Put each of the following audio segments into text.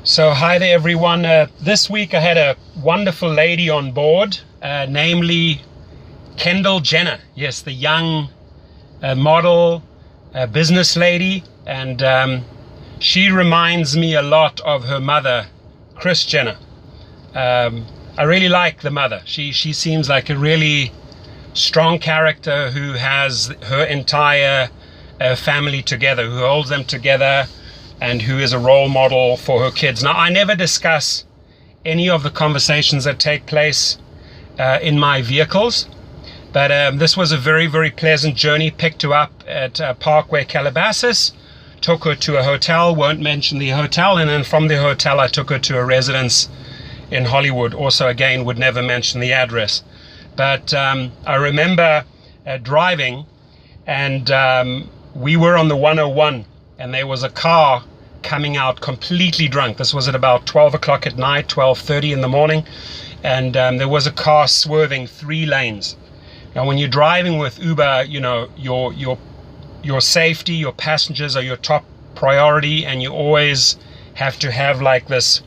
So hi there everyone. This week I had a wonderful lady on board, namely Kendall Jenner. Yes, the young model, business lady, and she reminds me a lot of her mother, Kris Jenner. I really like the mother. She seems like a really strong character who has her entire family together, who holds them together, and who is a role model for her kids. Now, I never discuss any of the conversations that take place in my vehicles, but this was a very, very pleasant journey. Picked her up at Parkway Calabasas, took her to a hotel, won't mention the hotel, and then from the hotel I took her to a residence in Hollywood. Also, again, would never mention the address. But I remember driving, and we were on the 101, and there was a car coming out completely drunk. This was at about 12 o'clock at night, 12:30 in the morning, and there was a car swerving 3 lanes. Now, when you're driving with Uber, you know, your safety, your passengers are your top priority, and you always have to have like this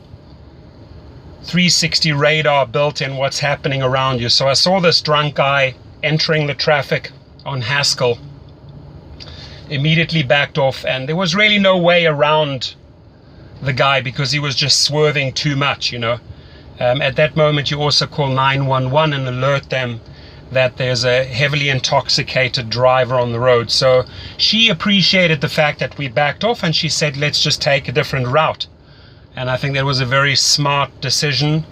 360 radar built in what's happening around you. So I saw this drunk guy entering the traffic on Haskell, immediately backed off, and there was really no way around the guy because he was just swerving too much, you know. At that moment you also call 911 and alert them that there's a heavily intoxicated driver on the road. So she appreciated the fact that we backed off, and she said, let's just take a different route. And I think that was a very smart decision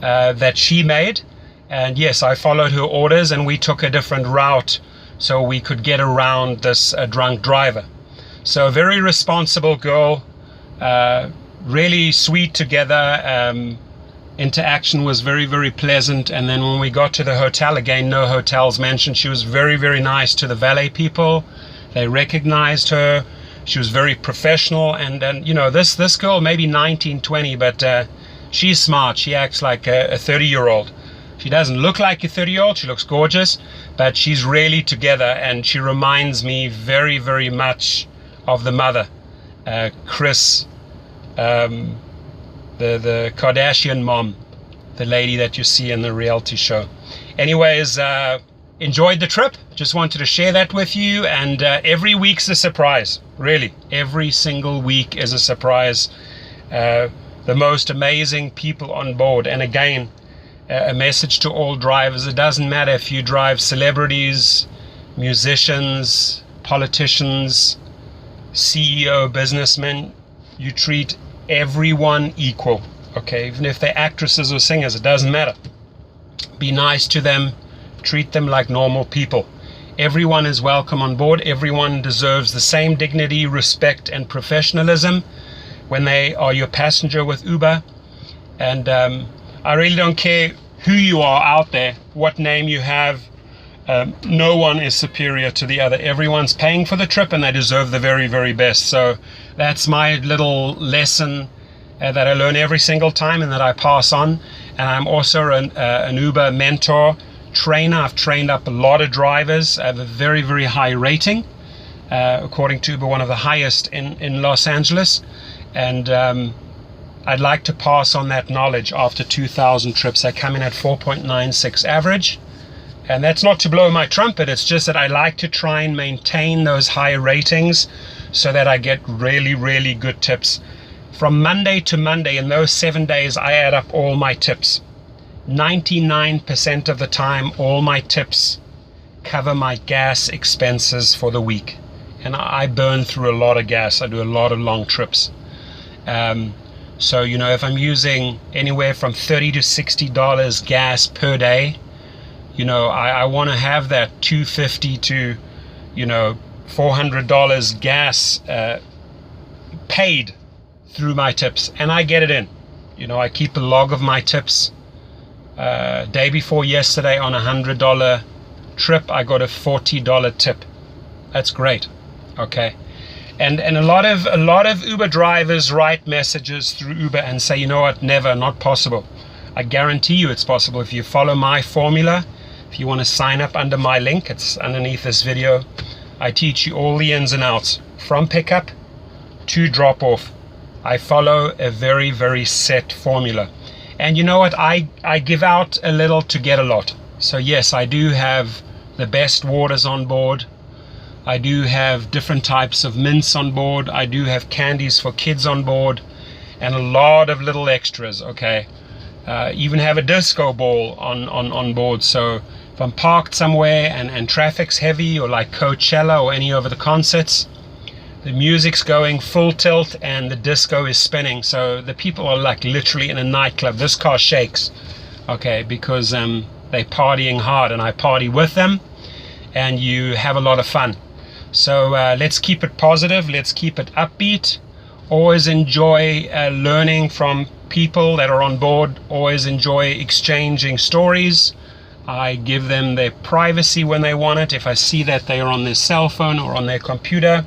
that she made. And yes, I followed her orders, and we took a different route so we could get around this drunk driver. So a very responsible girl, really sweet together. Interaction was very, very pleasant. And then when we got to the hotel, again, no hotels mentioned, she was very, very nice to the valet people. They recognized her. She was very professional, and you know, this girl, maybe 19, 20, but she's smart. She acts like a 30-year-old. She doesn't look like a 30-year-old. She looks gorgeous, but she's really together, and she reminds me very, very much of the mother, Kris, the Kardashian mom, the lady that you see in the reality show. Anyways, enjoyed the trip. Just wanted to share that with you, and every week's a surprise. Really, every single week is a surprise. The most amazing people on board. And again, a message to all drivers: it doesn't matter if you drive celebrities, musicians, politicians, CEO, businessmen, you treat everyone equal, okay? Even if they're actresses or singers, it doesn't matter. Be nice to them, treat them like normal people. Everyone is welcome on board. Everyone deserves the same dignity, respect, and professionalism when they are your passenger with Uber. And I really don't care who you are out there, what name you have. No one is superior to the other. Everyone's paying for the trip, and they deserve the very, very best. So that's my little lesson that I learn every single time and that I pass on. And I'm also an Uber mentor, trainer. I've trained up a lot of drivers. I have a very, very high rating, according to Uber, one of the highest in Los Angeles. And I'd like to pass on that knowledge after 2,000 trips. I come in at 4.96 average. And that's not to blow my trumpet. It's just that I like to try and maintain those high ratings so that I get really, really good tips. From Monday to Monday, in those 7 days, I add up all my tips. 99% of the time, all my tips cover my gas expenses for the week. And I burn through a lot of gas. I do a lot of long trips. So, you know, if I'm using anywhere from $30 to $60 gas per day, you know, I want to have that $250 to, you know, $400 gas paid through my tips. And I get it in. You know, I keep a log of my tips. Day before yesterday on a $100 trip, I got a $40 tip. That's great. Okay. And a lot of Uber drivers write messages through Uber and say, you know what, never, not possible. I guarantee you it's possible if you follow my formula. If you want to sign up under my link, it's underneath this video. I teach you all the ins and outs from pickup to drop off. I follow a very, very set formula. And you know what? I give out a little to get a lot. So yes, I do have the best waters on board. I do have different types of mints on board. I do have candies for kids on board, and a lot of little extras, okay? Even have a disco ball on board. So if I'm parked somewhere and traffic's heavy, or like Coachella or any of the concerts, the music's going full tilt and the disco is spinning. So the people are like literally in a nightclub. This car shakes, okay, because they're partying hard, and I party with them, and you have a lot of fun. So let's keep it positive. Let's keep it upbeat. Always enjoy learning from people that are on board. Always enjoy exchanging stories. I give them their privacy when they want it. If I see that they are on their cell phone or on their computer,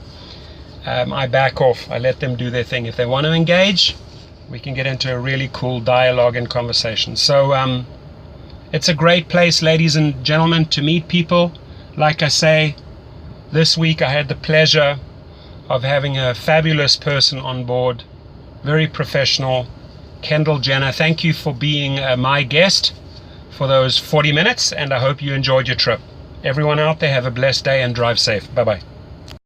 I back off. I let them do their thing. If they want to engage, we can get into a really cool dialogue and conversation. So it's a great place, ladies and gentlemen, to meet people. Like I say, this week I had the pleasure of having a fabulous person on board, very professional, Kendall Jenner. Thank you for being my guest for those 40 minutes, and I hope you enjoyed your trip. Everyone out there, have a blessed day and drive safe. Bye-bye.